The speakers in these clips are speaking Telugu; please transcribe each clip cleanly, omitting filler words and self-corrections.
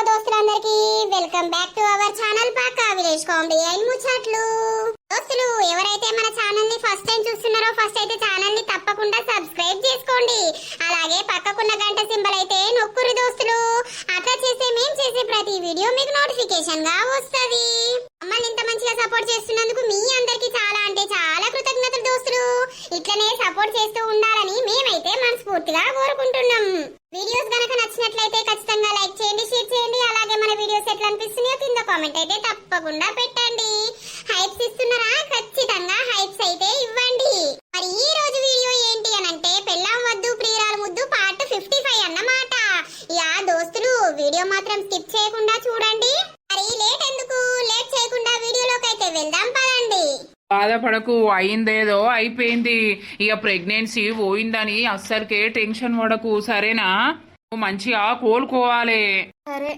దోస్తులందరికీ welcome back to our channel పక్కా విలేజ్ కామెడీ అండ్ ముచ్చట్లు. దోస్తులు ఎవరైతే మన ఛానల్ ని ఫస్ట్ టైం చూస్తున్నారో ఫస్ట్ అయితే ఛానల్ ని తప్పకుండా సబ్స్క్రైబ్ చేసుకోండి. అలాగే పక్కకున్న గంట సింబల్ అయితే నొక్కురు దోస్తులు. అట్లా చేసే మేం చేసే ప్రతి వీడియో మీకు నోటిఫికేషన్ గా వస్తది. మమ్మల్ని ఇంత మంచిగా సపోర్ట్ చేస్తున్నందుకు మీ అందరికీ చాలా అంటే చాలా కృతజ్ఞతలు దోస్తులు. ఇట్లనే సపోర్ట్ చేస్తూ ఉండాలని మేమైతే మనస్ఫూర్తిగా కోరుకుంటున్నాం. వీడియోస్ గనక నచ్చినట్లయితే ఖచ్చితంగా లైక్ చేయండి, షేర్ చేయండి. అలాగే మన వీడియోస్ ఎట్లా అనిపిస్తున్నాయో కింద కామెంట్ అయితే తప్పకుండా పెట్టండి. హైప్స్ ఇస్తున్నారా? ఖచ్చితంగా హైప్స్ అయితే ఇవ్వండి. మరి ఈ రోజు వీడియో ఏంటి అనంటే పెళ్ళాం వద్దు ప్రియురాలు ముద్దు పార్ట్ 55 అన్నమాట. యా దోస్తులు వీడియో మాత్రం స్కిప్ చేయకుండా చూడండి. మరి లేట్ చేయకుండా వీడియోలోకి అయితే వెళ్దాం పదండి. బాధపడకు, అయిందేదో అయిపోయింది. ఇక ప్రెగ్నెన్సీ పోయిందని అస్సలకే టెన్షన్ పడకు, సరేనా? నువ్వు మంచిగా కోలుకోవాలి. సరే,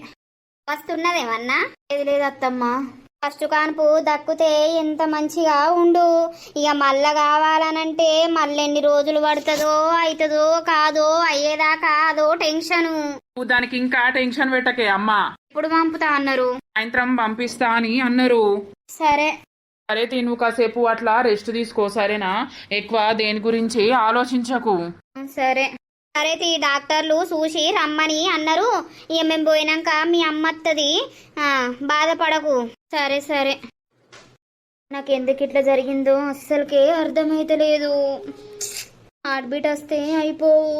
వస్తున్నదేమన్నా? లేదు అత్తమ్మా, ఫస్ట్ కాన్పు దక్కుతే ఎంత మంచిగా ఉండు. ఇక మళ్ళా కావాలనంటే మళ్ళీ ఎన్ని రోజులు పడుతుందో అవుతుందో కాదో అయ్యేదాకా అదో టెన్షను. నువ్వు దానికి ఇంకా టెన్షన్ పెట్టకే అమ్మా. ఇప్పుడు పంపుతా అన్నారు, సాయంత్రం పంపిస్తా అని అన్నారు. సరే సరే నువ్వు కాసేపు అట్లా రెస్ట్ తీసుకో, సరేనా? ఎక్కువ దేని గురించి ఆలోచించకు. సరే సరే తీ, డాక్టర్లు చూసి రమ్మని అన్నారు. ఇక మేము పోయినాక మీ అమ్మ వస్తుంది, బాధపడకు. సరే సరే. నాకు ఎందుకు ఇట్లా జరిగిందో అస్సలకే అర్థమైతలేదు. హార్ట్ బీట్ వస్తే అయిపోవు,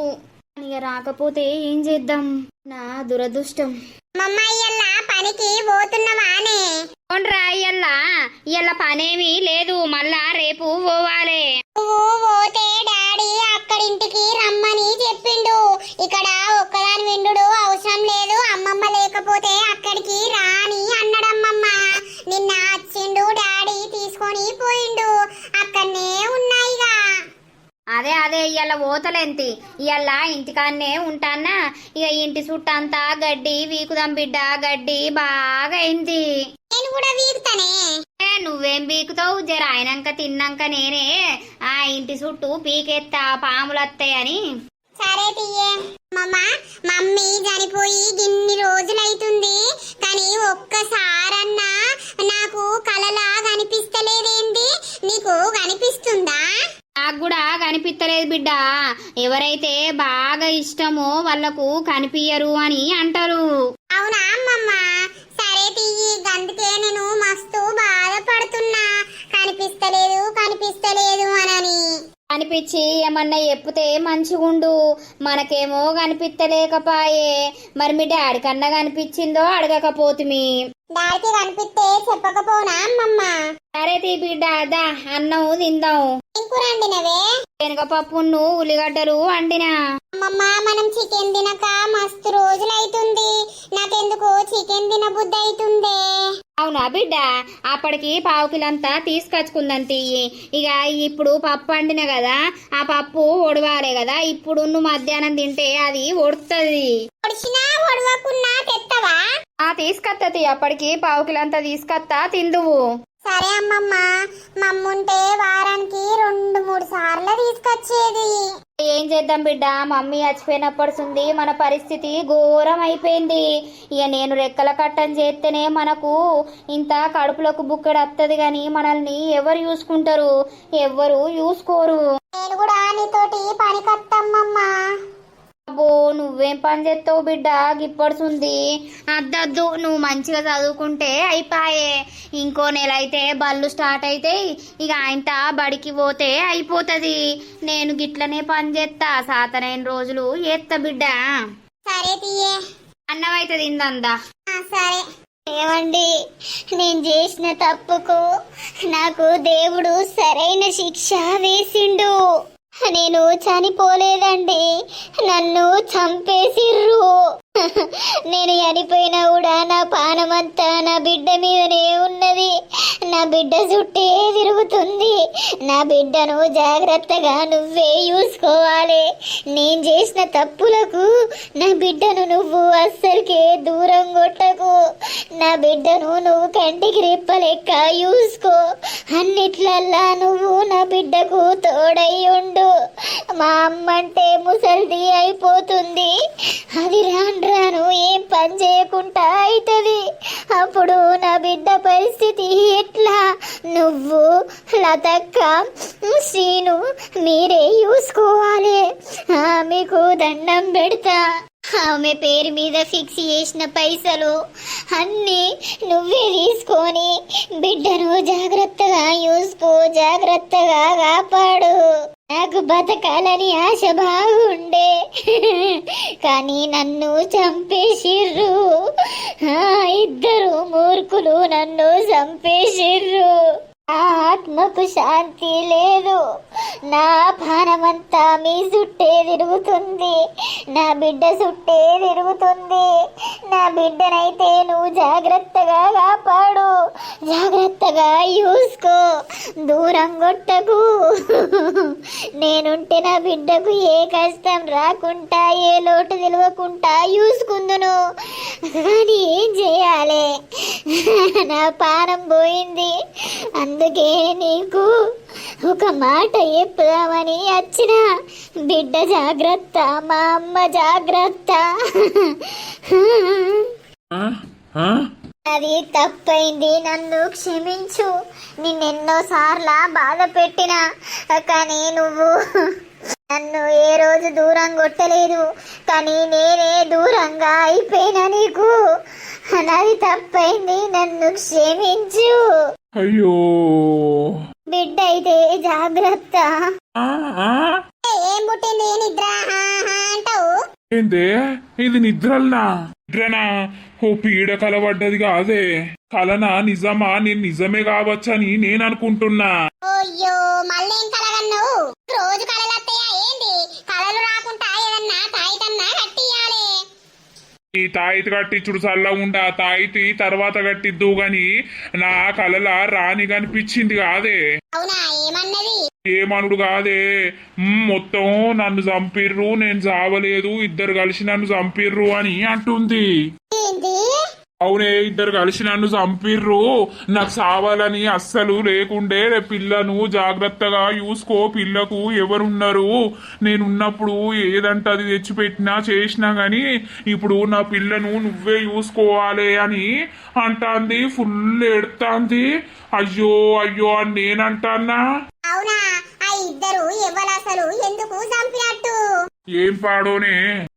ఇక రాకపోతే ఏం చేద్దాం? నా దురదృష్టం. పనికి పోతున్నవానే? అవునరా, ఇయ్యల్లా పనేమీ లేదు, మళ్ళా రేపు పోవాలి. నువ్వు పోతే డాడీ అక్కడింటికి రమ్మని చెప్పిండు. ఇక్కడ ఒక్కదాని విండు అవసరం లేదు, అమ్మమ్మ లేకపోతే అక్కడికి రాని అన్నాడమ్మమ్మ. నిన్న వచ్చిండు డాడీ, తీసుకొని పోయిండు. అక్కడనే ఉన్నాయిగా. అదే ఇవాళ పోతలేంతి, ఇవాళ ఇంటికాన్నే ఉంటానా. ఇక ఇంటి చుట్టంతా గడ్డి వీకుదాం బిడ్డ, గడ్డి బాగా అయింది. నేను కూడా వీకుతానే. నువ్వేం పీకుతావు? జర అయినాక తిన్నాక నేనే ఆ ఇంటి చుట్టూ పీకెత్తా, పాములు వస్తాయని. సరే తీయే. మమ్మీ చనిపోయి ఇన్ని రోజులైతుంది, కానీ ఒక్కసారన్నా నాకు కలలా కనిపిస్తలేదేంది? నీకు కనిపిస్తుందా? నాకు కూడా కనిపిస్తలేదు బిడ్డ. ఎవరైతే బాగా ఇష్టమో వాళ్ళకు కనిపించరు అని అంటారు. అవునా అమ్మమ్మ? సరే తీయి, అందుకే నేను మస్తు బాధపడుతున్నా, కనిపిస్తలేదు అనని. కనిపించి ఏమన్నా చెప్తే మంచిగుండు, మనకేమో కనిపిస్తలేకపాయే. మరి మీ డాడీ కన్నా కనిపించిందో అడగకపోతుమి. డాడీకి కనిపిస్తే చెప్పకపోనా అమ్మమ్మ? సరే తీ బిడ్డ, దా అన్నం తిందాం. ఇంకురండినవే? శనగపప్పును ఉల్లిగడ్డలు వండినా. అమ్మమ్మ, మనం చికెన్ తినక మస్తు రోజులైతుంది, నాకెందుకో చికెన్ తినబుద్ధి అవుతుంది. అవునా బిడ్డ? అప్పటికి పావుకిలంతా తీసుకొచ్చుకుందాం తీయి. ఇక ఇప్పుడు పప్పు వండిన కదా, ఆ పప్పు ఒడవాలే కదా. ఇప్పుడు నువ్వు మధ్యాహ్నం తింటే అది ఒడుతుంది. ఒడవకున్నా తెత్తవా? తీసుకొత్తది, అప్పటికి పావుకిలంతా తీసుకొత్తా, తిందువు. సరే అమ్మమ్మ, మమ్ముంటే వారానికి 2-3 సార్లు తీసుకొచ్చేది. ఏం చేద్దాం బిడ్డ, మమ్మీ చచ్చిపోయినప్పటిది మన పరిస్థితి ఘోరం అయిపోయింది. ఇక నేను రెక్కల కట్టం చేస్తేనే మనకు ఇంత కడుపులకు బుక్కడు వస్తుంది, గాని మనల్ని ఎవరు చూసుకుంటారు? ఎవ్వరు చూసుకోరు. నేను కూడా నీతోటి పని కట్టమ్మమ్మా. అబ్బో, నువ్వేం పని చేస్తావు బిడ్డ? గిప్పడుతుంది. అద్దద్దు, నువ్వు మంచిగా చదువుకుంటే అయిపోయే. ఇంకో నెల అయితే బళ్ళు స్టార్ట్ అవుతాయి, ఇక ఆయనత బడికి పోతే అయిపోతుంది. నేను గిట్లనే పని చేస్తా, సాతనైన రోజులు చేస్తా బిడ్డ. సరే తీయే. అన్నం అయితే తిందా? సరే. ఏమండి, నేను చేసిన తప్పుకు నాకు దేవుడు సరైన శిక్ష వేసిండు. నేను చనిపోలేదండి, నన్ను చంపేసిర్రు. నేను చనిపోయినా కూడా నా పానమంతా నా బిడ్డ మీదనే ఉన్నది. నా బిడ్డ చుట్టే తిరుగుతుంది. నా బిడ్డను జాగ్రత్తగా నువ్వే చూసుకోవాలి. నేను చేసిన తప్పులకు నా బిడ్డను నువ్వు అస్సలకే దూరం కొట్టకు. నా బిడ్డను నువ్వు కంటికి రెప్పలెక్క చూసుకో. అన్నిట్లల్లా నువ్వు నా బిడ్డకు తోడై ఉండు. మా అమ్మంటే ముసల్ది అయిపోతుంది, అది రాను రాను ఏం పని చేయకుండా అవుతుంది. అప్పుడు నా బిడ్డ పరిస్థితి ఎట్లా? నువ్వు లతక్క శ్రీను మీరే చూసుకోవాలి. మీకు దండం పెడతా. ఆమె పేరు మీద ఫిక్స్ చేసిన పైసలు అన్నీ నువ్వే తీసుకొని బిడ్డను జాగ్రత్తగా చూసుకో, జాగ్రత్తగా కాపాడు. నాకు బతకాలని ఆశ బాగుండే, కానీ నన్ను చంపేసిర్రు. ఇద్దరు మూర్ఖులు నన్ను చంపేసిర్రు. ఆత్మకు శాంతి లేదు. నా ప్రాణమంతా మీ చుట్టే తిరుగుతుంది, నా బిడ్డ చుట్టే తిరుగుతుంది. నా బిడ్డనైతే నువ్వు జాగ్రత్తగా కాపాడు, జాగ్రత్తగా చూసుకో, దూరం కొట్టకు. నేనుంటే నా బిడ్డకు ఏ కష్టం రాకుండా ఏ లోటు తెలియకుండా చూసుకుందును. కానీ ఏం చేయాలి, నా ప్రాణం పోయింది. అందుకే నీకు ఒక మాట చెప్దామని వచ్చిన. బిడ్డ జాగ్రత్త, మా అమ్మ జాగ్రత్త. అది తప్పైంది, నన్ను క్షమించు. నిన్నెన్నో సార్లు బాధ పెట్టినా, కానీ నువ్వు నన్ను ఏ రోజు దూరం కొట్టలేదు. కానీ నేనే దూరంగా అయిపోయినా నీకు. నాది తప్పైంది, నన్ను క్షమించు. అయ్యో బిడ్డ అయితే జాగ్రత్త. ఏం పుట్టింది నిద్ర అంటావు? ఏందే ఇది నిద్రల్నా? నిద్రనా? ఓ పీడ కలబడ్డది కాదే. కలనా నిజమా? నేను నిజమే కావచ్చని నేను అనుకుంటున్నా. అయ్యో మళ్ళేం కలగన్నావు? రోజు కలలు వస్తాయా ఏంది? కలలు రాకుండా ఏదన్నా తాయితన్నా కట్టియాలి. ఈ తాయితి కట్టించుడు చల్ల ఉండా, తాయితి తర్వాత కట్టిద్దు గాని నా కలల రాని కనిపించింది కాదే. అవునా? ఏమన్నది? ఏమనుడు కాదే, మొత్తం నన్ను చంపిర్రు, నేను చావలేదు, ఇద్దరు కలిసి నన్ను చంపిర్రు అని అంటుంది. ఏంటి? అవునే, ఇద్దరు కలిసి నన్ను చంపిర్రు, నాకు చావాలని అస్సలు లేకుండే. పిల్లను జాగ్రత్తగా చూసుకో, పిల్లకు ఎవరున్నారు, నేనున్నప్పుడు ఏదంటే అది తెచ్చిపెట్టినా చేసినా గాని ఇప్పుడు నా పిల్లను నువ్వే చూసుకోవాలి అని అంటాంది. ఫుల్ ఎడతాంది. అయ్యో అయ్యో అని నేనంటాన్నా. అవునా? ఆ ఇద్దరు ఎవరు అసలు? ఎందుకు చంపినట్టు? ఏం పాడోనే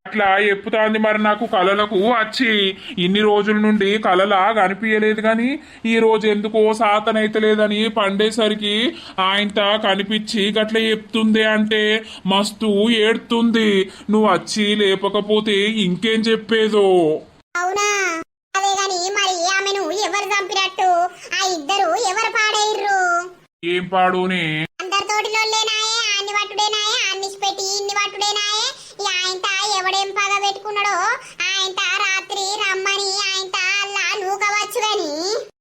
అట్లా చెప్పుతాంది. మరి నాకు కలలకు వచ్చి ఇన్ని రోజుల నుండి కలలా కనిపించలేదు, కానీ ఈ రోజు ఎందుకో సాతనైతలేదని పండేసరికి ఆయనత కనిపించి గట్ల చెప్తుంది. అంటే మస్తు ఏడుతుంది. నువ్వు వచ్చి లేపకపోతే ఇంకేం చెప్పేదో. అవునా? అదే గాని మరి ఆమెను ఎవరు చంపినట్టు? ఆ ఇద్దరు ఎవరు పాడేర్రు? ఏం పాడోనే? అందరితోటి లొల్లేనాయే, అన్ని వట్టుడేనాయే, అన్నిసి పెట్టి ఇన్ని వట్టుడేనాయే. ఈ ఆయనత ఎవడేం పగ పెట్టుకున్నాడో ఆయనత రాత్రి రమ్మని ఆయనత అల్లా నూకవచ్చు గాని.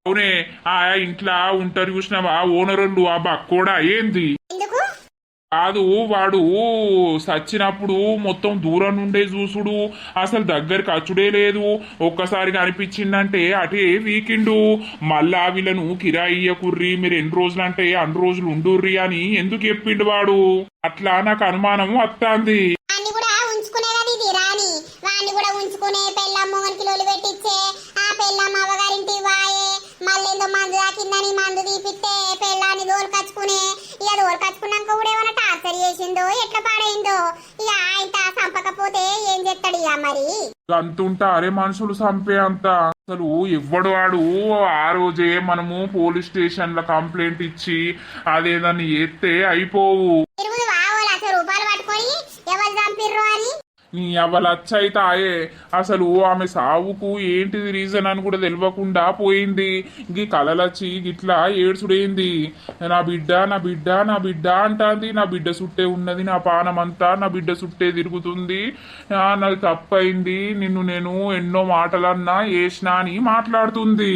అవునే, ఆ ఇంట్లో ఉంటారు చూసినావా ఓనరోళ్ళు, ఆ బక్కోడా ఏంది? ఎందుకు? కాదు, వాడు సచ్చినప్పుడు మొత్తం దూరం నుండే చూసుడు, అసలు దగ్గరికి అచ్చుడే లేదు. ఒక్కసారి కనిపించిందంటే అటే వీకిండు. మళ్ళా వీళ్ళను కిరాయి కుర్రి, మీరు ఎన్ని రోజులు అంటే అన్ని రోజులు ఉండుర్రి అని ఎందుకు చెప్పిండు వాడు? అట్లా నాకు అనుమానం వస్తాంది. వాణ్ణి కూడా ఉంచుకునేది ఇది రాని. వాణ్ణి కూడా ఉంచుకునే పెళ్ళం మొగనికి లోలు పెట్టించే, ఆ పెళ్ళం అవ్వగారింటి వాయే, మళ్ళేందో మందు దాకిందని మందు తీపిస్తే పెళ్ళాన్ని దోలుకచ్చుకునే. ఇక దోలుకచ్చుకున్నాక కూడా ఏమైనా టార్చర్ చేసిందో ఎట్లా పాడైందో. ఇక ఆయన చంపకపోతే ఏం చేస్తాడు ఇక మరి? అంతుంటారే మనుషులు చంపే అంత. అసలు ఎవ్వడు వాడు? ఆ రోజే మనము పోలీస్ స్టేషన్ లో కంప్లైంట్ ఇచ్చి అదేదాన్ని ఎత్తే అయిపోవు. తిరుగుదు వావు రూపాయలు పట్టుకొని ఎవరు చంపిర్రు అని. నీ అవలచ్చైతే ఆయే. అసలు ఆమె సావుకు ఏంటిది రీజన్ అని కూడా తెలియకుండా పోయింది. గీ కలలచ్చి గిట్లా ఏడ్చుడైంది. నా బిడ్డ నా బిడ్డ నా బిడ్డ అంటాంది. నా బిడ్డ చుట్టే ఉన్నది, నా పానమంతా నా బిడ్డ చుట్టే తిరుగుతుంది. నాకు తప్పైంది, నిన్ను నేను ఎన్నో మాటలన్నా వేసినా అని మాట్లాడుతుంది.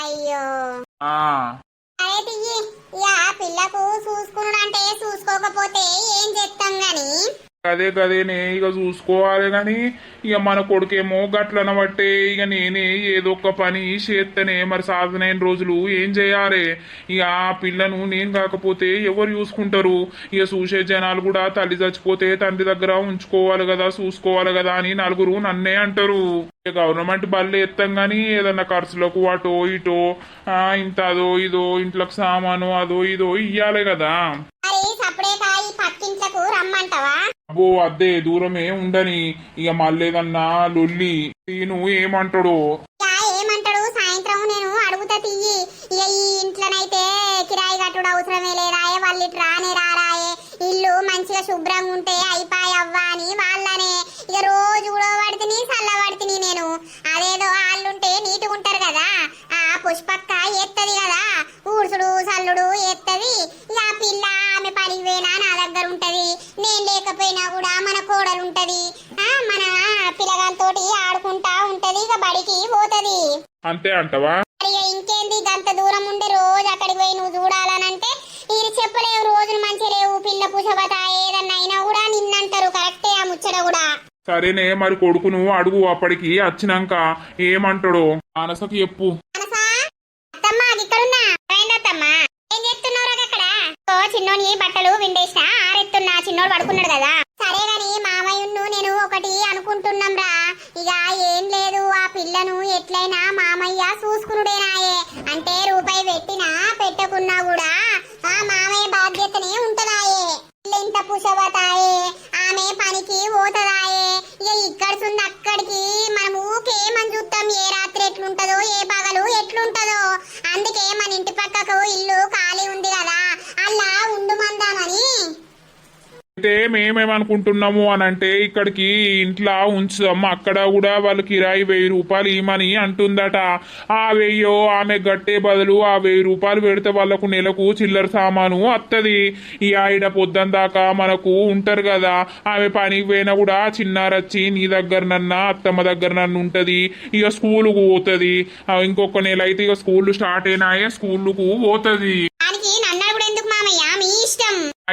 అయ్యో ఆ అరే తియ్యి. ఇక పిల్లకు చూసుకున్నాడు అంటే చూసుకోకపోతే ఏం చేస్తాం గాని అదే గదేనే ఇక చూసుకోవాలి గాని ఇక మన కొడుకేమో గట్లన బట్టే ఇక నేనే ఏదో ఒక పని చేస్తేనే మరి సాధనైన రోజులు ఏం చేయాలి ఇక ఆ పిల్లను నేను కాకపోతే ఎవరు చూసుకుంటారు ఇక చూసే జనాలు కూడా తల్లి చచ్చిపోతే తండ్రి దగ్గర ఉంచుకోవాలి కదా చూసుకోవాలి కదా అని నలుగురు నన్నే అంటారు ఇక గవర్నమెంట్ బళ్ళు ఎత్తాం గానీ ఏదన్నా ఖర్చులకు అటో ఇటో ఇంత అదో ఇదో ఇంట్లోకి సామాను అదో ఇదో ఇయ్యాలి కదా మరి సపరేట్ ఈ పక్కింట్లకు రమ్మంటావా అబ్బో అద్దే దూరమే ఉండని ఇక మళ్ళేదన్నా లొల్లి తీను ఏమంటాడు ఇక ఏమంటాడు సాయంత్రం నేను అడుగుతా తీయి ఇక ఈ ఇంట్లోనైతే కిరాయి కట్టుడు అవసరమే లేదాయే వాళ్ళు ఇటు రానే రారాయే ఇల్లు మంచిగా శుభ్రంగా ఉంటే అయిపోయి అవ్వా అని వాళ్ళనే ఇక రోజు కూడా పడితే చల్లబడితే నేను అదేదో వాళ్ళుంటే నీట్గా ఉంటారు కదా ఆ పుష్పక్క ఎత్తది కదా ఊడ్చుడు చల్లుడు ఎత్తది ఇక ఆ పిల్ల ఆమె పనికి పోయినా నా దగ్గర ఉంటది నేను లేకపోయినా కూడా మన కోడలు ఉంటది మన పిల్లగాలతోటి ఆడుకుంటా ఉంటది ఇక బడికి పోతది అంతే అంటవా మరి ఇంకేంది గంత దూరం ఉండి రోజు అక్కడికి పోయి నువ్వు చూడాలనంటే ఇది చెప్పలేవు రోజులు మంచి లేవు పిల్ల పుషపత ఏదన్నా అయినా కూడా నిన్నంటారు కరెక్టే ఆ ముచ్చట కూడా సరేనే మరి కొడుకును అడుగు అప్పటికి వచ్చినాక ఏమంటాడో మానసకి చెప్పు మనసా అత్తమ్మా ఇక్కడున్నా అత్తమ్మా ఏం చేస్తున్నావు అక్కడ చిన్నోని బట్టలు విండేసిన ఆరెత్తున్నా చిన్నోడు పడుకున్నాడు కదా సరే గాని మామయ్యను నేను ఒకటి అనుకుంటున్నాం రా ఇక ఏం లేదు ఆ పిల్లను ఎట్లయినా మామయ్య చూసుకునుడేనాయే అంటే రూపాయి పెట్టినా పెట్టకున్నా కూడా ఆ మామయ్య బాధ్యతనే ఉంటదాయే ఎంత పుషవతాయే ఆమె పనికి పోతదాయే ఇక ఇక్కడ సుంది అక్కడికి మనం ఊకేమని చూస్తాం ఏ రాత్రి ఎట్లుంటదో ఏ పగలు ఎట్లుంటదో అందుకే మన ఇంటి పక్కకు ఇల్లు ఖాళీ ఉంది కదా అలా ఉండుమందామని అయితే మేమేమనుకుంటున్నాము అని అంటే ఇక్కడికి ఇంట్లో ఉంచుదాం అక్కడ కూడా వాళ్ళు కిరాయి 1000 రూపాయలు ఇవ్వమని అంటుందట ఆ 1000 ఆమె గట్టే బదులు ఆ 1000 రూపాయలు పెడితే వాళ్ళకు నెలకు చిల్లర సామాను వస్తుంది ఈ ఆవిడ పొద్దున దాకా మనకు ఉంటారు కదా ఆమె పనికి పోయినా కూడా చిన్నారచ్చి నీ దగ్గర నన్న అత్తమ్మ దగ్గర నన్ను ఉంటది ఇక స్కూలుకు పోతుంది ఇంకొక నెల అయితే ఇక స్కూల్ స్టార్ట్ అయినాయే స్కూలుకు పోతుంది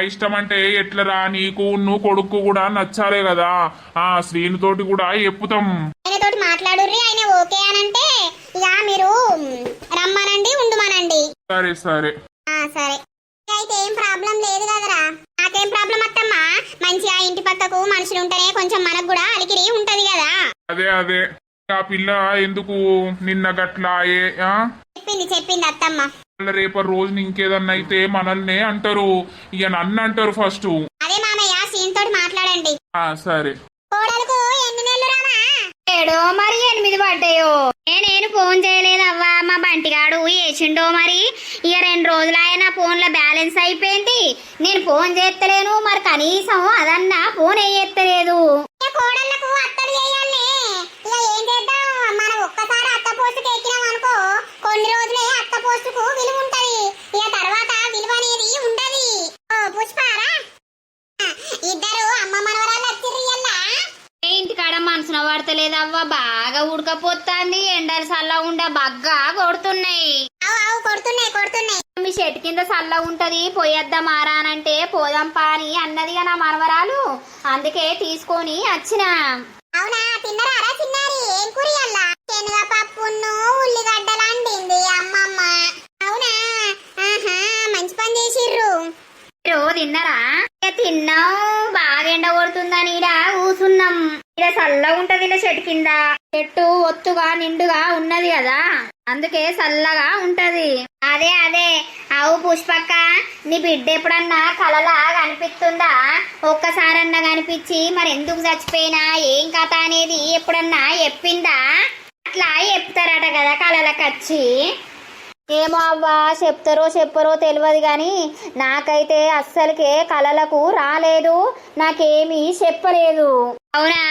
ఇష్టం అంటే ఎట్లరా నీకు నువ్వు కొడుకు కూడా నచ్చాలే కదా ఆ శ్రీనితోటి కూడా చెప్పుతాం ఆయనతోటి మాట్లాడుర్రి ఆయన ఓకే అనంటే ఇక మీరు రమ్మనండి ఉండుమనండి సరే సరే సరే అయితే ఏం ప్రాబ్లం లేదు కదరా నాకేం ప్రాబ్లం అత్తమ్మా మంచిగా ఇంటి పక్కకు మనుషులు ఉంటేనే కొంచెం మనకు కూడా అలికిరి ఉంటది కదా అదే అదే ఆ పిల్ల ఎందుకు నిన్న గట్లాయే చెప్పింది అత్తమ్మ రేపటి రోజు ఇంకేదన్నా అయితే మనల్ని అంటారు ఇక నన్ను అంటారు ఫస్ట్ అదే మామయ్య సీన్ తోటి మాట్లాడండి సరే కోడలకు ఎన్ని నెలలు రామా ఏడో మరి 8 పడ్డాయో నేను ఫోన్ చేయలేదవ్వా మా బంటిగాడు వేసిండో మరి ఇక 2 రోజులాయ నా ఫోన్ లో బ్యాలెన్స్ అయిపోయింది నేను ఫోన్ చేస్తలేను మరి కనీసం అదన్నా ఫోన్ వేయత్తలేదు కోడళ్లకు అత్తలు చేయాలనే ఇక ఏం చేద్దాం మనం ఒక్కసారి అత్త పోస్టుకు ఎక్కినాం అనుకో కొన్ని రోజులే అత్త పోస్టుకు విలువ ఉంటది ఇక తర్వాత విలువ అనేది ఉండదు పుష్పారా ఇద్దరు అమ్మ మనవరాలు వచ్చిర్రు ఇంటికాడ మనసున పడతలేదవ్వా బాగా ఉడకపోతుంది ఎండలు చల్ల ఉండ బగ్గా కొడుతున్నాయి కొడుతున్నాయి మీ చెట్టు కింద చల్ల ఉంటది పోయేద్దాం ఆరానంటే పోదాంపా అని అన్నది నా మనవరాలు అందుకే తీసుకొని వచ్చిన అవునా తిన్నరారా చిన్నారి ఏం కూర అల్లా శనగపప్పును ఉల్లిగడ్డలు అండింది అమ్మమ్మ అవునా ఆహా మంచి పని చేసిర్రు తిన్నరా తిన్నాం బాగా ఎండ కొడుతుందని ఇడ కూసున్నాం ఇక చల్లగా ఉంటది ఇలా చెట్టు కింద చెట్టు ఒత్తుగా నిండుగా ఉన్నది కదా అందుకే చల్లగా ఉంటది అదే అవు పుష్పక్క నీ బిడ్డ ఎప్పుడన్నా కలలా కనిపిస్తుందా ఒక్కసారన్నా కనిపించి మరి ఎందుకు చచ్చిపోయినా ఏం కథ అనేది ఎప్పుడన్నా చెప్పిందా అట్లా చెప్తారట కదా కలలకచ్చి ఏమో అవ్వా చెప్తారో చెప్పరో తెలియదు కానీ నాకైతే అస్సలకే కలలకు రాలేదు నాకేమీ చెప్పలేదు అవునా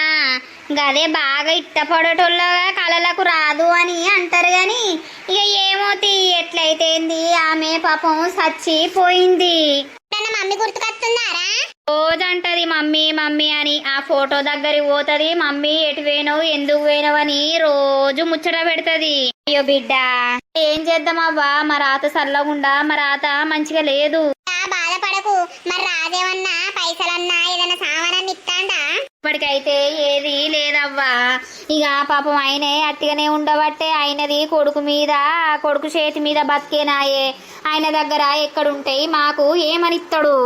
గదే బాగా ఇష్టపడేటోళ్ళగా కలలకు రాదు అని అంటారు గాని ఇక ఏమోతి ఎట్లయితేంది ఆమె పాపం చచ్చిపోయింది మమ్మీ గుర్తుకొస్తున్నారా రోజంటది మమ్మీ మమ్మీ అని ఆ ఫోటో దగ్గరికి పోతది మమ్మీ ఎటు పోయినావు ఎందుకు పోయినావు అని రోజు ముచ్చట పెడతది అయ్యో బిడ్డ ఏం చేద్దామవ్వా మా రాత సల్లగుండా మా రాత మంచిగా లేదు. బాధపడకు, మరి రాజేమన్నా పైసలన్నా ఏదైనా సామానాన్ని ఇస్తాండా? ఇప్పటికైతే ఏది లేదవ్వా. ఇక పాపం ఆయనే అట్టిగానే ఉండబట్టే ఆయనది కొడుకు మీద కొడుకు చేతి మీద బతికేనాయే. ఆయన దగ్గర ఎక్కడుంటాయి మాకు ఏమనిస్తాడు?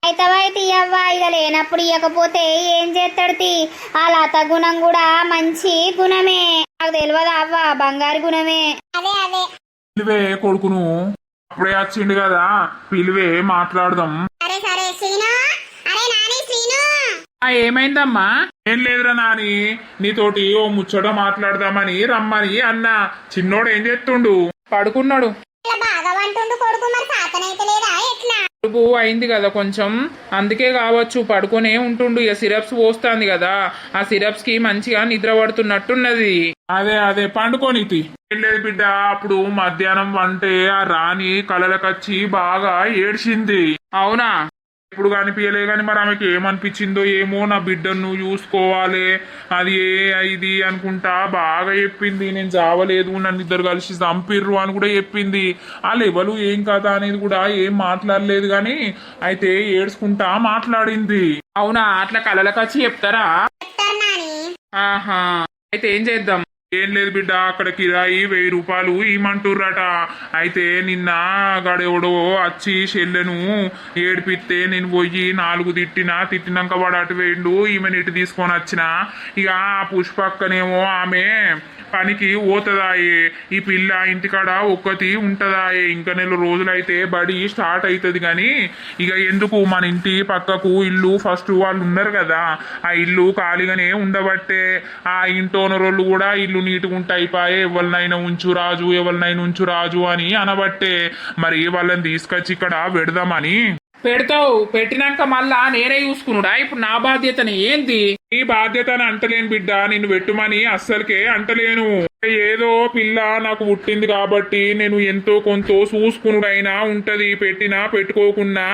అయితే ఇవ్వా, ఇక లేనప్పుడు ఇవ్వకపోతే ఏం చేస్తాడు? ఆ లత గుణం కూడా మంచి గుణమే, నాకు తెలియదా అవ్వా, బంగారు గుణమే. అదే అదే పిలివే కొడుకును, అప్పుడే వచ్చిండు కదా, పిలివే మాట్లాడదాం. సరే సరే శ్రీను, అరే నాని శ్రీను. ఏమైందమ్మా? ఏం లేదురా నాని, నీతోటి ఓ ముచ్చట మాట్లాడదామని రమ్మని అన్నా. చిన్నోడు ఏం చేస్తుండు? పడుకున్నాడు. ఇలా బాగా వంటుండు కొడుకు, మరి సాతనైతే లేదా ఎట్లా? కడుపు అయింది కదా కొంచెం, అందుకే కావచ్చు పడుకునే ఉంటుండు. ఇక సిరప్స్ పోస్తాంది కదా, ఆ సిరప్స్ కి మంచిగా నిద్ర పడుతున్నట్టున్నది. అదే అదే పండుకోనితి. ఏం లేదు బిడ్డ, అప్పుడు మధ్యాహ్నం వంటే ఆ రాణి కలలకచ్చి బాగా ఏడ్చింది. అవునా? ఇప్పుడు కనిపించలే గాని మరి ఆమెకి ఏమనిపించిందో ఏమో, నా బిడ్డను చూసుకోవాలి అది ఇది అనుకుంటా బాగా చెప్పింది. నేను చావలేదు, నన్ను ఇద్దరు కలిసి చంపిర్రు అని కూడా చెప్పింది. ఆ లెవెలు ఏం కదా అనేది కూడా ఏం మాట్లాడలేదు గాని అయితే ఏడ్చుకుంటా మాట్లాడింది. అవునా? అట్లా కలలకచ్చి చెప్తారా? చెప్తారు నాని. ఆహా, అయితే ఏం చేద్దాం? ఏం లేదు బిడ్డ, అక్కడ కిరాయి 1000 రూపాయలు ఇమ్మంటుర్రట. అయితే నిన్న గడెవడో వచ్చి చెల్లెను ఏడిపిస్తే నేను పోయి 4 తిట్టినాక వాడు అటు వేయండు, ఈమెను ఇటు తీసుకొని వచ్చిన. ఇక ఆ పుష్పక్కనేమో ఆమె పనికి పోతుందాయే, ఈ పిల్ల ఇంటికాడ ఒక్కతి ఉంటదాయే. ఇంకా 4 రోజులైతే బడి స్టార్ట్ అవుతుంది. కానీ ఇక ఎందుకు, మన ఇంటి పక్కకు ఇల్లు ఫస్ట్ వాళ్ళు ఉన్నారు కదా, ఆ ఇల్లు ఖాళీగానే ఉండబట్టే ఆ ఇంటోనరోళ్ళు కూడా ఇల్లు నీటుగా ఉంటాయిపాయే, ఎవరినైనా ఉంచు రాజు అని అనబట్టే మరి వాళ్ళని తీసుకొచ్చి ఇక్కడ పెడదామని. పెడతావు, పెట్టినాక మళ్ళా నేనే చూసుకున్నాడా? ఇప్పుడు నా బాధ్యతని ఏంది? ఈ బాధ్యత అని అంటలేను బిడ్డ, నిన్ను పెట్టుమని అస్సలకే అంటలేను. ఏదో పిల్ల నాకు పుట్టింది కాబట్టి నేను ఎంతో కొంత చూసుకునుడైనా ఉంటది. పెట్టినా పెట్టుకోకున్నా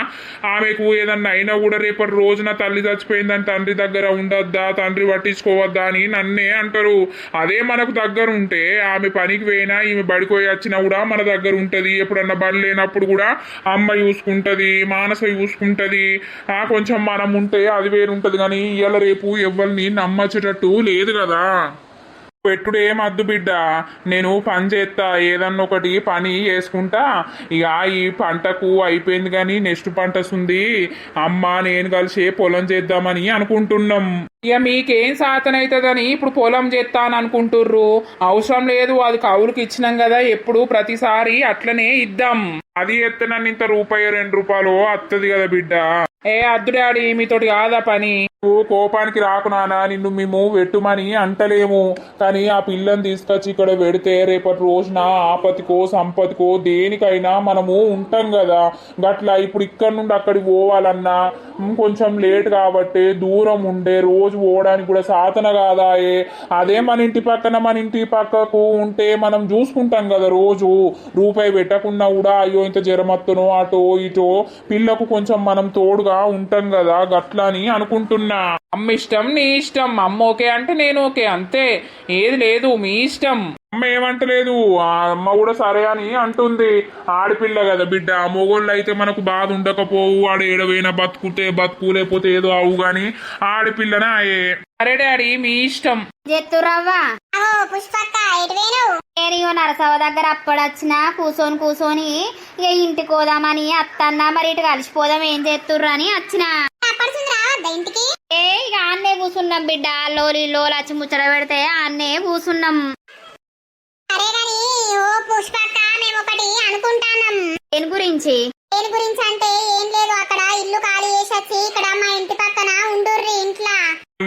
ఆమెకు ఏదన్నా అయినా కూడా రేపటి రోజున తల్లి చచ్చిపోయిందని తండ్రి దగ్గర ఉండొద్దా, తండ్రి పట్టించుకోవద్దా అని నన్నే అంటారు. అదే మనకు దగ్గర ఉంటే ఆమె పనికి పోయినా ఈమె బడిపోయి వచ్చినా కూడా మన దగ్గర ఉంటది. ఎప్పుడన్నా బడి లేనప్పుడు కూడా అమ్మ చూసుకుంటది, మానస చూసుకుంటది. కొంచెం మనం ఉంటే అది వేరుంటది. కానీ ఇవాళ రేపు ఎవరిని నమ్మచ్చేటట్టు లేదు కదా. పెట్టుడు ఏం అద్దు బిడ్డ, నేను పని చేస్తా, ఏదన్నా ఒకటి పని చేసుకుంటా. ఇక ఈ పంటకు అయిపోయింది కానీ నెక్స్ట్ పంట ఉంది, అమ్మ నేను కలిసి పొలం చేద్దామని అనుకుంటున్నాం. ఇక మీకేం సాతనైతుందని ఇప్పుడు పొలం చేస్తాను అనుకుంటుర్రు? అవసరం లేదు, అది కౌలుకి ఇచ్చినాం కదా, ఎప్పుడు ప్రతిసారి అట్లనే ఇద్దాం. అది ఎత్తనని ఇంత ₹2 వస్తుంది కదా బిడ్డ. అద్దు డాడీ, మీతోటి కాదా పని. నువ్వు కోపానికి రాకునానా, నిన్ను మేము పెట్టుమని అంటలేము. కానీ ఆ పిల్లని తీసుకొచ్చి ఇక్కడ పెడితే రేపటి రోజున ఆపతికో సంపతికో దేనికైనా మనము ఉంటాం కదా. గట్లా ఇప్పుడు ఇక్కడ నుండి అక్కడికి పోవాలన్నా కొంచెం లేట్ కాబట్టి దూరం ఉండే, రోజు పోవడానికి కూడా సాధన కాదాయే. అదే మన ఇంటి పక్కకు ఉంటే మనం చూసుకుంటాం కదా. రోజు రూపాయి పెట్టకుండా కూడా అయ్యో ఇంత జ్వరమత్తునో అటో ఇటో పిల్లకు కొంచెం మనం తోడుగా ఉంటాం కదా. గట్లా అని అనుకుంటున్నా. అమ్మ ఇష్టం నీ ఇష్టం, అమ్మ ఓకే అంటే నేను ఓకే, అంతే, ఏది లేదు, మీ ఇష్టం. అమ్మ ఏమంటలేదు, ఆ అమ్మ కూడా సరే అని అంటుంది. ఆడపిల్ల కదా బిడ్డ, మొగోళ్ళు అయితే మనకు బాధ ఉండకపోవు, ఆడ ఏడవైనా బతుకు లేకపోతే ఏదో అవు. గాని ఆడపిల్లనే అయ్యే. సరే డాడీ, మీ ఇష్టం. జత్తురవ్వా, పుష్పక్క ఎటువేను? నేను నరసవ దగ్గర అప్పుడొచ్చినా కూసోని ఇక ఇంటికి పోదామని అత్తన్నా, మరి ఇటు కలిసిపోదాం ఏం చేస్తుర్రు అని వచ్చిన. రావద్దా ఇంటికి? ఇక ఆన్నే కూసున్నాం బిడ్డ, లోలు వచ్చి ముచ్చట పెడితే ఆన్నే కూసున్నాం. సరే గాని ఓ పుష్పక్క, మేము ఒకటి అనుకుంటాం. దేని గురించి అంటే ఏం లేదు, అక్కడ ఇల్లు ఖాళీ చేసొచ్చి ఇక్కడ మా ఇంటి పక్కన ఉండుర్రి.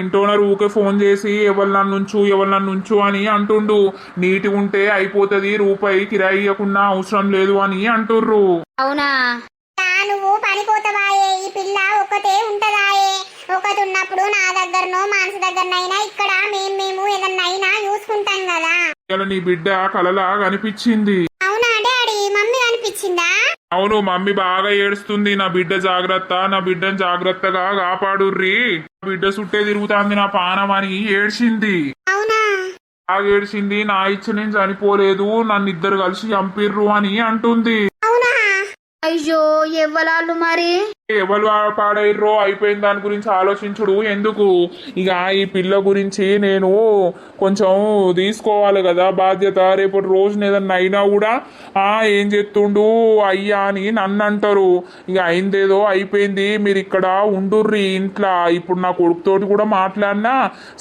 ఇంటోనర్ ఊకే ఫోన్ చేసి ఎవరు నన్నుంచు అని అంటుండు. నీటి ఉంటే అయిపోతుంది, రూపాయి కిరాయి ఇవ్వకుండా అవసరం లేదు అని అంటుర్రు. అవునా? నువ్వు పనిపోతావాయే, ఈ పిల్ల ఒక్కతే ఉంటదాయే. ఒకటి ఉన్నప్పుడు నా దగ్గరనో మానస దగ్గరనైనా ఇక్కడ మేము ఏదన్నా చూసుకుంటాం కదా. ఇలా నీ బిడ్డ కలలా కనిపించింది. అవునా డాడీ? మమ్మీ అనిపించిందా? అవును, మమ్మీ బాగా ఏడుస్తుంది. నా బిడ్డను జాగ్రత్తగా కాపాడుర్రి, బిడ్డ చుట్టే తిరుగుతాంది నా పానం అని ఏడ్చింది. అవునా? ఆగేడ్చింది నా ఇచ్చి నేను చనిపోలేదు నన్ను ఇద్దరు కలిసి చంపిర్రు అని అంటుంది. అవునా? అయ్యో ఎవ్వలాళ్ళు మరి ఎవరు పాడైర్రో అయిపోయిన దాని గురించి ఆలోచించుడు ఎందుకు, ఇక ఈ పిల్ల గురించి నేను కొంచెం తీసుకోవాలి కదా బాధ్యత. రేపటి రోజున ఏదన్నా అయినా కూడా ఏం చెప్తుండు అయ్యా అని నన్ను అంటారు. ఇక అయిందేదో అయిపోయింది, మీరు ఇక్కడ ఉండుర్రి ఇంట్లో. ఇప్పుడు నా కొడుకుతోటి కూడా మాట్లాడినా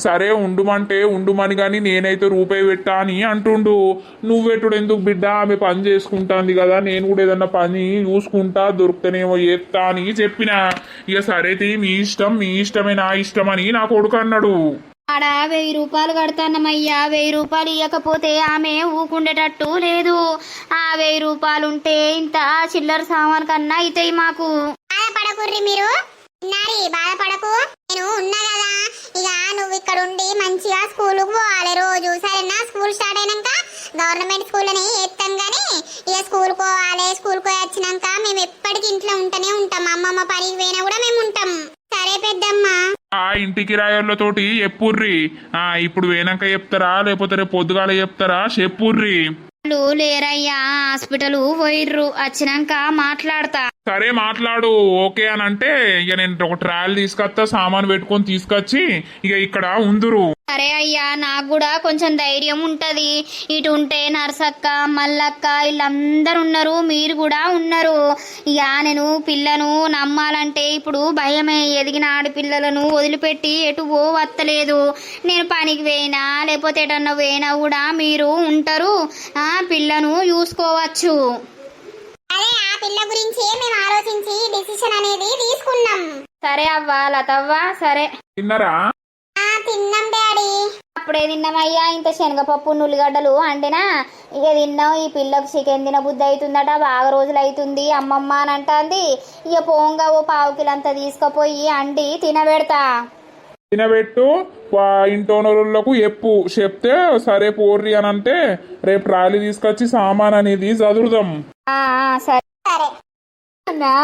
సరే ఉండుమంటే ఉండుమని, కానీ నేనైతే రూపాయి పెట్టా అని అంటుండు. నువ్వెట్టుడు ఎందుకు బిడ్డ, ఆమె పని చేసుకుంటాంది కదా, నేను కూడా ఏదన్నా పని చూసుకుంటా దొరుకుతానేమో చేస్తా అని చెప్పిన. ఇక సరే మీ ఇష్టం, మీ ఇష్టమే నా ఇష్టం అని నా కొడుకు అన్నాడు. ఆడ 1000 రూపాయలు కడతానమ్మయ్యా, 1000 రూపాయలు ఇవ్వకపోతే ఆమె ఊకుండేటట్టు లేదు. ఆ 1000 రూపాయలు ఉంటే ఇంత చిల్లర సామాన్ కన్నా అవుతాయి మాకు. బాధపడకుర్రి మీరు, బాధపడకు, నేను ఉన్నా కదా. ఇక నువ్వు ఇక్కడ ఉండి మంచిగా స్కూల్కి పోవాలి రోజు, సరేనా? స్కూల్ స్టార్ట్ అయినాక గవర్నమెంట్ స్కూల్ని ఎత్తాం గానీ ఇక స్కూల్ పోవాలి. స్కూల్ పోయి వచ్చినాక మేము ఎప్పటికీ ఇంట్లో ఉంటూనే ఉంటాం. అమ్మమ్మ పనికి పోయినా కూడా మేము ఉంటాం. సరే పెద్దమ్మ. ఇంటికి రాయర్లతోటి చెప్పుర్రి. ఇప్పుడు వేనాక చెప్తారా లేకపోతే రేపు పొద్దుగాల చెప్తారా చెప్పుర్రి. వాళ్ళు లేరయ్యా, హాస్పిటల్ పోయిర్రు, వచ్చినాక మాట్లాడతా. సరే మాట్లాడు. ఓకే అని అంటే ఇక నేను ఒక ట్రాయల్ తీసుకొస్తా, సామాన్ పెట్టుకొని తీసుకొచ్చి ఇక ఇక్కడ ఉందురు. సరే అయ్యా, నాకు కూడా కొంచెం ధైర్యం ఉంటది. ఇటు ఉంటే నర్సక్క, మల్లక్క వీళ్ళందరూ ఉన్నారు, మీరు కూడా ఉన్నారు. ఇక నేను పిల్లను నమ్మాలంటే ఇప్పుడు భయమే. ఎదిగిన ఆడపిల్లలను వదిలిపెట్టి ఎటు వత్తలేదు. నేను పనికి పోయినా లేకపోతే ఎటన్నా పోయినా కూడా మీరు ఉంటారు, పిల్లను చూసుకోవచ్చు. అదే ఆ పిల్ల గురించి మేము ఆలోచించి డిసిషన్ అనేది తీసుకున్నాం. సరే అవ్వ, లతవ్వ. సరే తిన్నరా? తిన్నాం డాడీ. అప్పుడే తిన్నామయ్యా. ఇంత శనగపప్పు నుల్లిగడ్డలు అండినా ఇక తిన్నాం. ఈ పిల్లకు చికెన్ తిన బుద్ధి అవుతుందట, బాగా రోజులు అవుతుంది అమ్మమ్మ అని అంటుంది. ఇక పోంగా ఓ 1/2 కిలో అంతా తీసుకుపోయి అండి తినబెడతా. తినబెట్టు, ఇంటోనరులకు చెప్తే సరే పోర్రి అని అంటే రేపు ట్రాలీ తీసుకొచ్చి సామాన్ అనేది చదువుదాం. సరే. నా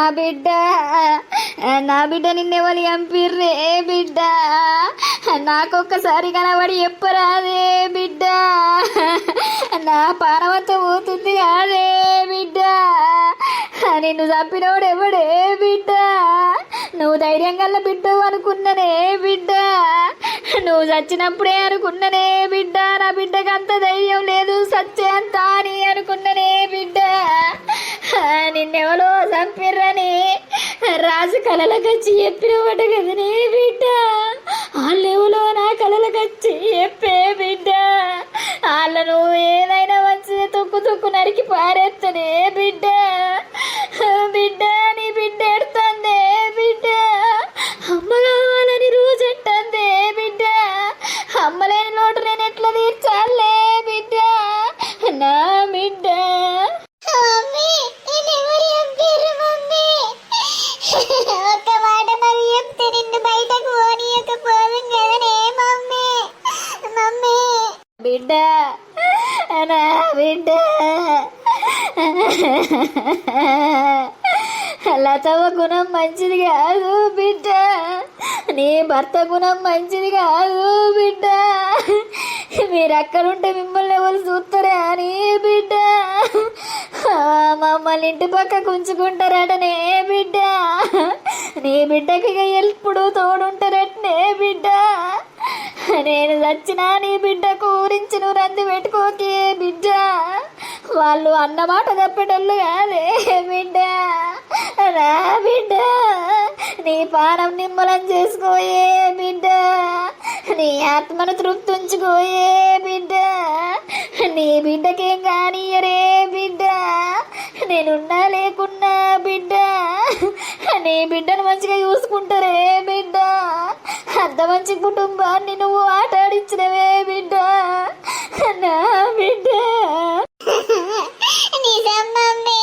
బిడ్డ నిన్నెవరు చంపిర్రే బిడ్డ, నాకొక్కసారి కనబడి చెప్పరాదే బిడ్డ, నా పానవంతా పోతుంది కాదే బిడ్డ, నిన్ను చంపినోడు ఎవడే బిడ్డ, నువ్వు ధైర్యం గల్ల బిడ్డవు అనుకున్ననే బిడ్డ, నువ్వు చచ్చినప్పుడే అనుకున్ననే బిడ్డ, నా బిడ్డకి అంత ధైర్యం లేదు సచ్చే అంత అని అనుకున్ననే బిడ్డ, నిన్నెవరో చంపిర్రని రాజు కలలకొచ్చి చెప్పినవాట కదనే బిడ్డ, వాళ్ళెవలో నా కలలకొచ్చి చెప్పే బిడ్డ, వాళ్ళను ఏదైనా మంచిగా తొక్కు నరికి పారేస్తనే బిడ్డ, బిడ్డ నీ బిడ్డ ఎడుతుందే బిడ్డ, అమ్మ కావాలని రోజు అంటుందే బిడ్డ, అమ్మలేని లోటు నేను ఎట్లా తీర్చాలే బిడ్డ, నా బిడ్డ. ఒక్క మాట మరి చెప్తే నిన్ను బయటకు పోనీయకపోదు కదనే మమ్మీ. మమ్మీ బిడ్డ, నా బిడ్డ, లతవ గుణం మంచిది కాదు బిడ్డ, నీ భర్త గుణం మంచిది కాదు బిడ్డ, మీరు అక్కడుంటే మిమ్మల్ని ఎవరు చూస్తారా అని బిడ్డ, మమ్మల్ని ఇంటి పక్కకు ఉంచుకుంటారటనే బిడ్డ, నీ బిడ్డకి ఎప్పుడు తోడుంటారటనే బిడ్డ, నేను చచ్చినా నీ బిడ్డ గురించి నువ్వు రంది పెట్టుకోకే బిడ్డ, వాళ్ళు అన్నమాట తప్పేటోళ్ళు కాదే బిడ్డ, రా బిడ్డ, నీ పానం నిమ్మలం చేసుకోయే బిడ్డ, నీ ఆత్మను తృప్తుంచుకోయే బిడ్డ, నీ బిడ్డకేం కానీయరే బిడ్డ, నేనున్నా లేకున్నా బిడ్డ, నీ బిడ్డను మంచిగా చూసుకుంటారే బిడ్డ, అంత మంచి కుటుంబాన్ని నువ్వు ఆటాడించినవే బిడ్డ, నా బిడ్డ. నిజం మమ్మీ,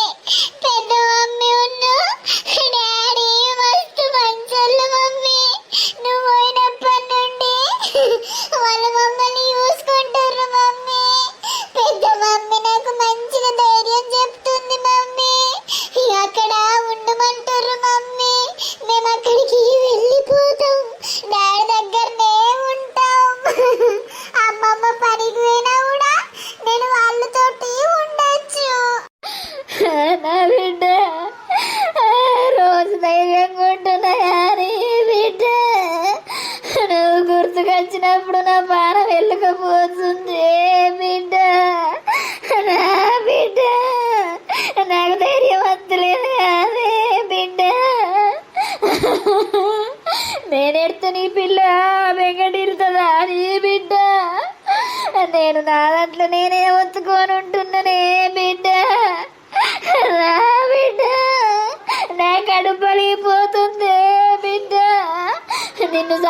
పెద్ద మమ్మీ ఉన్ను డాడీ మస్తు మంచోళ్ళు మమ్మీ. నువ్వు పోయినప్పటి నుండి వాళ్ళు మమ్మల్ని చూసుకుంటారు మమ్మీ. పెద్ద మమ్మీ నాకు మంచిగా ధైర్యం చెప్తుంది మమ్మీ. అక్కడ ఉండమంటారు మమ్మీ, మేము అక్కడికి వెళ్ళిపోతాం, డాడీ దగ్గరనే ఉంటాం. అమ్మమ్మ పనికి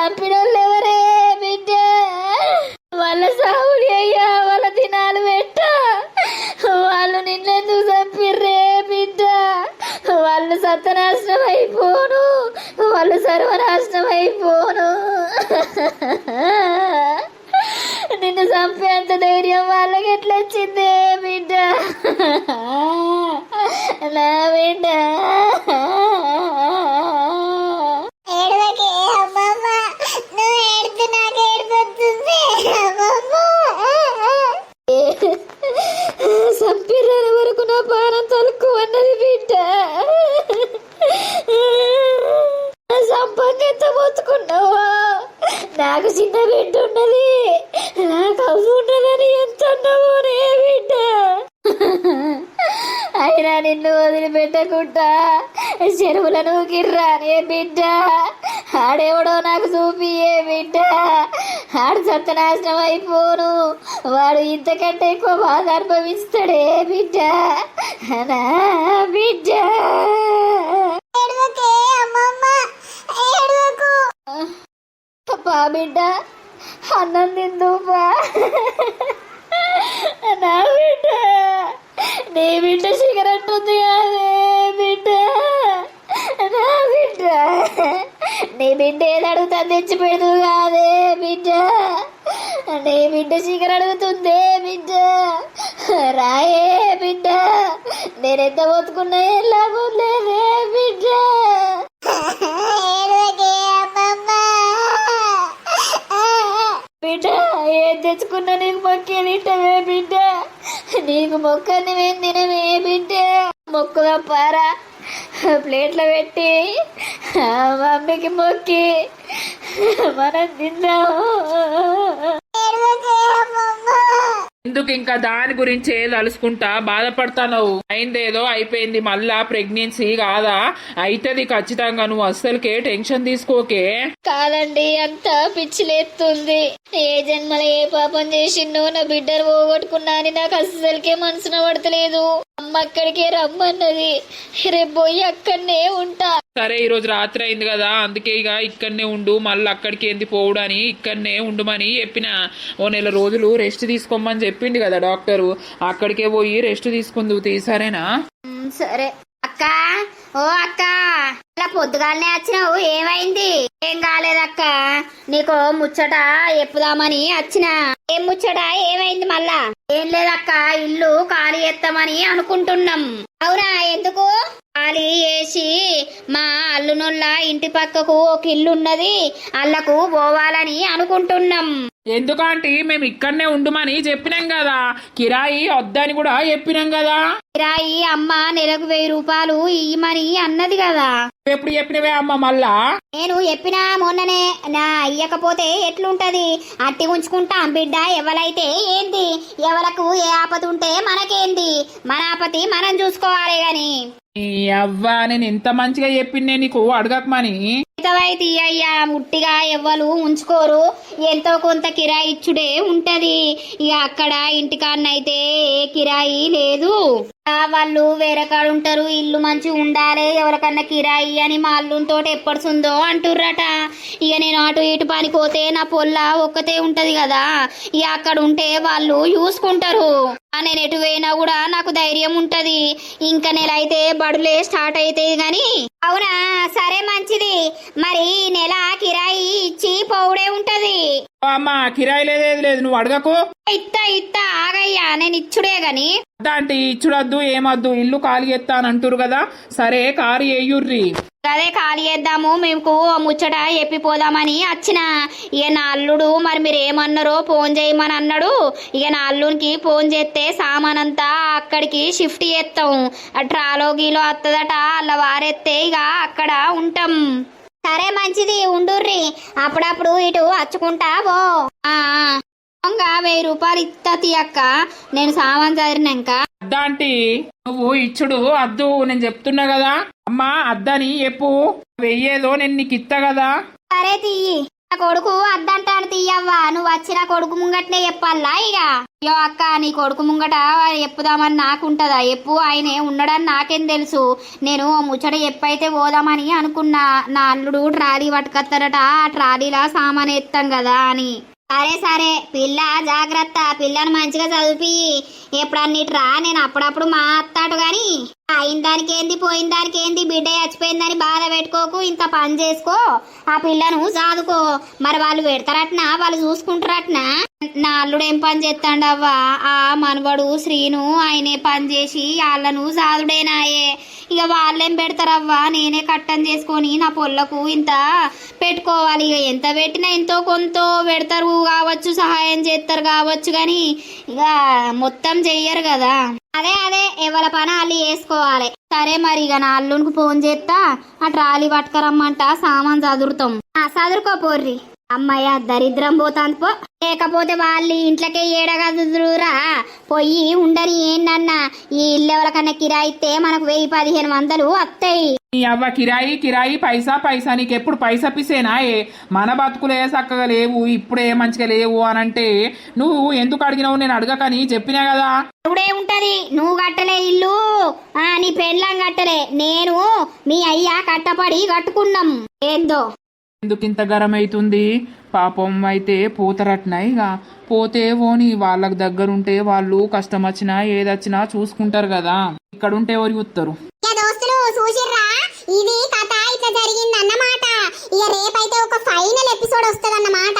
చంపినోళ్ళు ఎవరే బిడ్డ వాళ్ళ సావుడి అయ్యా వాళ్ళ దినాలు పెట్ట వాళ్ళు నిన్నెందుకు చంపిర్రే బిడ్డ వాళ్ళు సత్యనాశనం అయిపోను వాళ్ళు సర్వనాశనం అయిపోను నిన్ను చంపేంత ధైర్యం వాళ్ళకి ఎట్లా వచ్చిందే బిడ్డ నా బిడ్డ ఏడవకే అమ్మమ్మ, నువ్వు ఏడుతూ నాకు ఏడుపొస్తుంది అమ్మమ్మ. చంపిర్రని వరకు నా పానం తలుకు అన్నది బిడ్డ సంపంగా ఎంత పోతుకున్నావా నాకు చిన్న బిడ్డ ఉన్నది నాకు అవ్వు ఉన్నదని ఎంత అన్నావోనే బిడ్డ అయినా నిన్ను వదిలిపెట్టకుండా చెరువులను గిర్రానే బిడ్డ ఆడెవడో నాకు చూపియే బిడ్డ ఆడు సత్యనాశనం అయిపోను వాడు ఇంతకంటే ఎక్కువ బాధ అనుభవిస్తాడే బిడ్డ నా బిడ్డ ఏడవకే అమ్మమ్మ, ఏడవకు. పా బిడ్డ అన్నం తిందుపా నా బిడ్డ నీ బిడ్డ సిగరెట్ ఉంది కాదే బిడ్డ నా బిడ్డ నీ బిడ్డ ఏది అడుగుతా తెచ్చి పెడదు కాదే బిడ్డ నీ బిడ్డ సిగరెట్ అడుగుతుందే బిడ్డ రాయే బిడ్డ నేనెంత పోతుకున్నా ఏం లాభం లేదే బిడ్డ ఏడవకే అమ్మమ్మ. బిడ్డ ఏం తెచ్చుకున్నా నీకు మొక్కే తింటవే బిడ్డ నీకు మొక్కని మేము తినవే బిడ్డ మొక్కుగా పారా ప్లేట్లో పెట్టి మమ్మీకి మొక్కి మనం తిందాము ఏడవకే అమ్మమ్మ. ఎందుకు ఇంకా దాని గురించి తలుసుకుంటా బాధపడతావు? అయిందేదో అయిపోయింది, మళ్ళా ప్రెగ్నెన్సీ కాదా? అయితది ఖచ్చితంగా, నువ్వు అస్సలకే టెన్షన్ తీసుకోకే. కాదండి అంత పిచ్చిలేస్తుంది ఏ జన్మలో ఏ పాపం చేసిండో నా బిడ్డను పోగొట్టుకున్నా అని నాకు అస్సలకే మనసున పడతలేదు అమ్మ అక్కడికే రమ్మన్నది రేపు పోయి అక్కడనే ఉంటా సరే ఈ రోజు రాత్రి అయింది కదా, అందుకే ఇక ఇక్కడనే ఉండు, మళ్ళీ అక్కడికి ఏంది పోవుడని ఇక్కడనే ఉండమని చెప్పిన. ఓ నెల రోజులు రెస్ట్ తీసుకోమని చెప్పిండు కదా డాక్టరు, అక్కడికే పోయి రెస్ట్ తీసుకుందువు. సరేనా? సరే అక్క. ఓ అక్క ఇలా పొద్దుగాలనే వచ్చినావు ఏమైంది? ఏం కాలేదక్క, నీకు ముచ్చట చెప్పుదామని వచ్చిన. ఏం ముచ్చట? ఏమైంది మళ్ళా? ఏం లేదక్క, ఇల్లు ఖాళీ చేస్తామని అనుకుంటున్నాం. అవునా? ఎందుకు? ఖాళీ చేసి మా అల్లునోళ్ళ ఇంటి పక్కకు ఒక ఇల్లు ఉన్నది, అల్లకు పోవాలని అనుకుంటున్నాం. ఎందుకంటే మేము ఇక్కడనే ఉండమని చెప్పినాం కదా, కిరాయి వద్దని కూడా చెప్పినాం కదా. కిరాయి అమ్మ నెలకు 1000 రూపాయలు ఇయ్యమని అన్నది కదా. ఎప్పుడు చెప్పినవే అమ్మ మళ్ళా? నేను చెప్పినా మొన్ననే. నా అయ్యకపోతే ఎట్లుంటది? అట్టి ఉంచుకుంటాం బిడ్డ. ఎవరైతే ఏంది, ఎవలకు ఏ ఆపద ఉంటే మనకేంది, మన ఆపతి మనం చూసుకోవాలి గాని. ఈ అవ్వా నేను ఎంత మంచిగా చెప్పిండే నీకు అడగకమని. మిగతావైతే అయ్యా ముట్టిగా ఎవ్వరు ఉంచుకోరు, ఎంతో కొంత కిరాయి ఇచ్చుడే ఉంటది. ఇక అక్కడ ఇంటికాడనైతే ఏ కిరాయి లేదు. వాళ్ళు వేరే కాడ ఉంటారు, ఇల్లు మంచిగా ఉండాలి ఎవరికన్నా కిరాయి అని మా అల్లుతో ఎప్పడుందో అంటుర్రట. ఇక నేను అటు ఇటు పనిపోతే నా పొల్ల ఒక్కతే ఉంటది కదా, ఇక అక్కడ ఉంటే వాళ్ళు చూసుకుంటారు. నేను ఎటు పోయినా కూడా నాకు ధైర్యం ఉంటది. ఇంకా నెల అయితే బడులే స్టార్ట్ అవుతాయి గాని. అవునా? సరే మంచిది. మరి నెల కిరాయి ఇచ్చి పోవుడే ఉంటది. అమ్మా కిరాయి లేదేది లేదు, నువ్వు అడగకు. ఇత్తా ఆగయ్యా, నేను ఇచ్చుడే గాని. అంటే ఇచ్చుడద్దు ఏమద్దు, ఇల్లు ఖాళీ చేస్తా అని అంటురు కదా, సరే కారు వేయుర్రి. అదే ఖాళీ చేద్దాము, మేము ముచ్చట చెప్పిపోదామని వచ్చిన. ఇక నా అల్లుడు మరి మీరు ఏమన్నారో ఫోన్ చేయమని అన్నాడు. ఇక నా అల్లునికి ఫోన్ చేస్తే సామానంతా అక్కడికి షిఫ్ట్ చేస్తాం. ట్రాలో గీలో వస్తుందట, అలా వారెత్తే ఇక అక్కడ ఉంటాం. సరే మంచిది, ఉండుర్రి. అప్పుడప్పుడు ఇటు వచ్చుకుంటా పో. 1000 రూపాయలు ఇస్తా తీయక్క, నేను సామాన్ చదివినాక. అద్దాంటి నువ్వు ఇచ్చుడు అద్దు, నేను చెప్తున్నా కదా అమ్మా, అద్దని చెప్పు. వెయ్యేదో నేను నీకు ఇస్తా కదా. సరే తీయి. నా కొడుకు అద్దంటాను తీయవ్వా, నువ్వు వచ్చిన కొడుకు ముంగట్నే చెప్పాలా ఇక. అయ్యో అక్క, నీ కొడుకు ముంగట చెప్పుదామని నాకుంటదా? ఎప్పు ఆయనే ఉన్నాడని నాకేం తెలుసు. నేను ముచ్చట ఎప్పైతే పోదామని అనుకున్నా. నా అల్లుడు ట్రాలీ పట్టుకొస్తారట, ఆ ట్రాలీలా సామాన్ ఎత్తాం కదా అని. సరే సరే పిల్ల జాగ్రత్త, పిల్లని మంచిగా చదివి ఎప్పుడన్నిట్రా. నేను అప్పుడప్పుడు మా అత్తాడు గాని అయిన దానికి ఏంది పోయిన దానికి ఏంది, బిడ్డ చచ్చిపోయిందని బాధ పెట్టుకోకు, ఇంత పని చేసుకో, ఆ పిల్లను సాదుకో. మరి వాళ్ళు పెడతారట్నా, వాళ్ళు చూసుకుంటారట్నా? నా అల్లుడు ఏం పని చేస్తాడవ్వా? ఆ మనవడు శ్రీను ఆయనే పని చేసి వాళ్ళను సాదుడేనాయే. ఇక వాళ్ళేం పెడతారవ్వా, నేనే కట్టం చేసుకొని నా పొల్లకు ఇంత పెట్టుకోవాలి. ఇక ఎంత పెట్టినా ఎంతో కొంత పెడతారు కావచ్చు, సహాయం చేస్తారు కావచ్చు, కానీ ఇక మొత్తం చెయ్యరు కదా. అదే అదే ఎవరి పని వాళ్ళు చేసుకోవాలి. సరే మరి ఇక నా అల్లునికి ఫోన్ చేస్తా, ఆ ట్రాలీ పట్టుకరమ్మంట, సామాన్ చదురుతాం. చదురుకోపోర్రి. అమ్మయ్య దరిద్రం పోతాంది పో. లేకపోతే వాళ్ళు ఇంట్లోకే ఏడగదురా పోయి ఉండని. ఏంటన్నా ఈ ఇల్లు ఎవరికన్నా కిరాయితే మనకు 1000-1500 వస్తాయి. నీ అవ్వ కిరాయి కిరాయి పైసా పైసా, నీకెప్పుడు పైసా పిసేనా? మన బతుకులే చక్కగా లేవు, ఇప్పుడే మంచిగా లేవు అనంటే నువ్వు ఎందుకు అడిగినావు? నేను అడగకని చెప్పినా కదా. ఇప్పుడే ఉంటది, నువ్వు కట్టలే ఇల్లు, నీ పెళ్ళం కట్టలే, నేను మీ అయ్యా కట్టపడి కట్టుకున్నాం. ఏందో ఎందుకు ఇంత గరం అవుతుంది? పాపం అయితే పోతారట్నా? ఇక పోతే ఓని, వాళ్ళకి దగ్గరుంటే వాళ్ళు కష్టం వచ్చినా ఏదొచ్చినా చూసుకుంటారు కదా. ఇక్కడ ఉంటే ఎవరు చూస్తారు? దోస్తులు చూసిర్రా, ఇది కథ ఇట్లా జరిగింది అన్నమాట. ఇక రేపైతే ఒక ఫైనల్ ఎపిసోడ్ వస్తుంది అన్నమాట.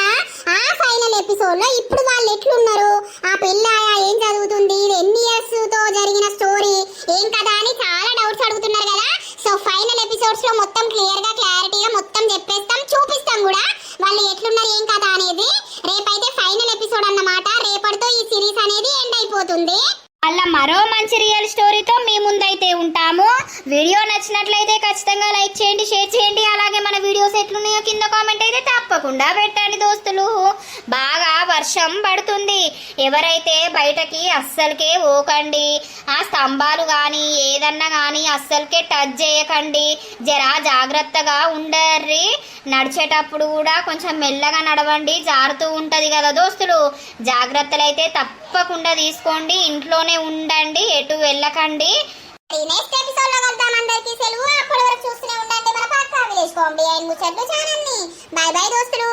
ఆ ఫైనల్ ఎపిసోడ్ లో ఇప్పుడు వాళ్ళు ఎట్లున్నారు, ఆ పిల్ల ఏం చదువుతుంది, ఇది ఎన్ని ఇయర్స్ తో జరిగిన స్టోరీ ఏం కదా అని చాలా డౌట్స్ అడుగుతున్నారు కదా. సో ఫైనల్ ఎపిసోడ్స్ లో మొత్తం క్లియర్ గా క్లారిటీగా మొత్తం చెప్పేస్తాం, చూపిస్తాం కూడా వాళ్ళు ఎట్లున్నారు ఏం కదా అనేది. రేపైతే ఫైనల్ ఎపిసోడ్ అన్నమాట. రేపటితో ఈ సిరీస్ అనేది ఎండ్ అయిపోతుంది. అలా మరో మంచి రియల్ స్టోరీతో మీ ముందైతే ఉంటాము. వీడియో నచ్చినట్లయితే ఖచ్చితంగా లైక్ చేయండి, షేర్ చేయండి. అలాగే మన వీడియోస్ ఎట్లున్నాయో కింద కామెంట్ అయితే తప్పకుండా పెట్టండి దోస్తులు. బాగా వర్షం పడుతుంది, ఎవరైతే బయటకి అస్సలకే పోకండి. ఆ స్తంభాలు కానీ ఏదన్నా కానీ అస్సలకే టచ్ చేయకండి. జరా జాగ్రత్తగా ఉండర్రి. నడిచేటప్పుడు కూడా కొంచెం మెల్లగా నడవండి, జారుతూ ఉంటది కదా దోస్తులు. జాగ్రత్తలు అయితే తప్పకుండా తీసుకోండి, ఇంట్లోనే ఉండండి, ఎటు వెళ్ళకండి. నెక్స్ట్ ఎపిసోడ్ లో కలుద్దాం. అందరికీ సెలవు. అప్పటి వరకు చూస్తూనే ఉండండి మన పక్కా విలేజ్ కామెడీ అండ్ ముచ్చట్లు ఛానల్ ని. బై బై దోస్తులు.